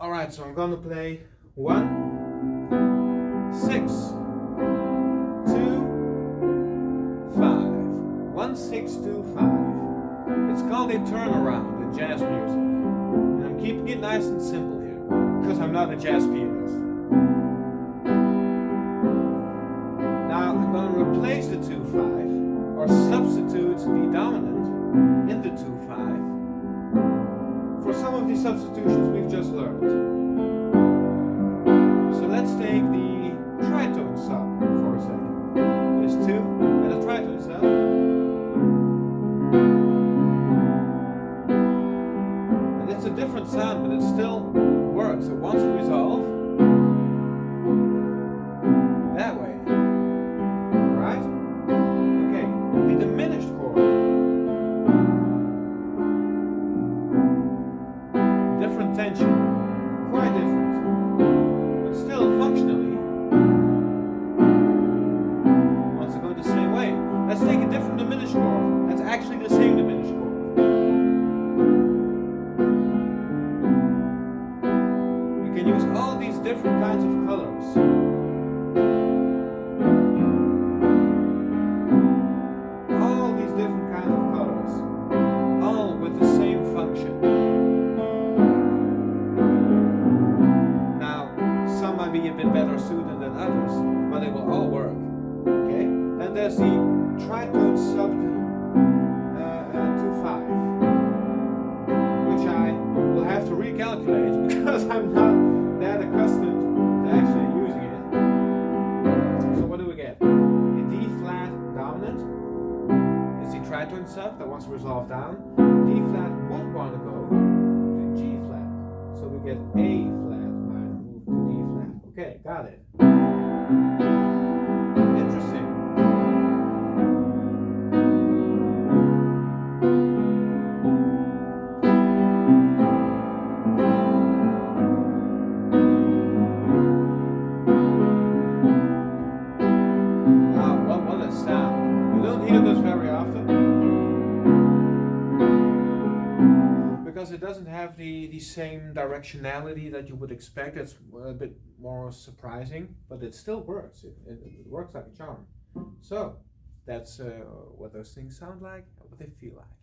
Alright, so I'm gonna play 1, 6, 2, 5. 1, 6, 2, 5. It's called a turnaround in jazz music. And I'm keeping it nice and simple here, because I'm not a jazz pianist. Now I'm gonna replace the 2-5, or substitute the dominant in the 2-5 for some of the substitutions we've just learned. So let's take the tritone sub for a second. There's 2 and a tritone sub. And it's a different sound, but it still works. It wants to resolve that way. Right? Okay, the diminished chord. Different tension, quite different, but still functionally wants to go the same way. Let's take a different diminished chord. That's actually the same diminished chord. You can use all these different kinds of colors. All these different kinds of colors, all with the same function. Be a bit better suited than others, but it will all work. Okay? Then there's the tritone sub 2-5, which I will have to recalculate because I'm not that accustomed to actually using it. So what do we get? The D flat dominant is the tritone sub that wants to resolve down. D flat would want to go to G flat, so we get A flat. Okay, got it. Interesting. Wow, what a sound. You don't hear this very often. Because it doesn't have the same directionality that you would expect. It's a bit more surprising, but it still works. It works like a charm. So that's what those things sound like and what they feel like.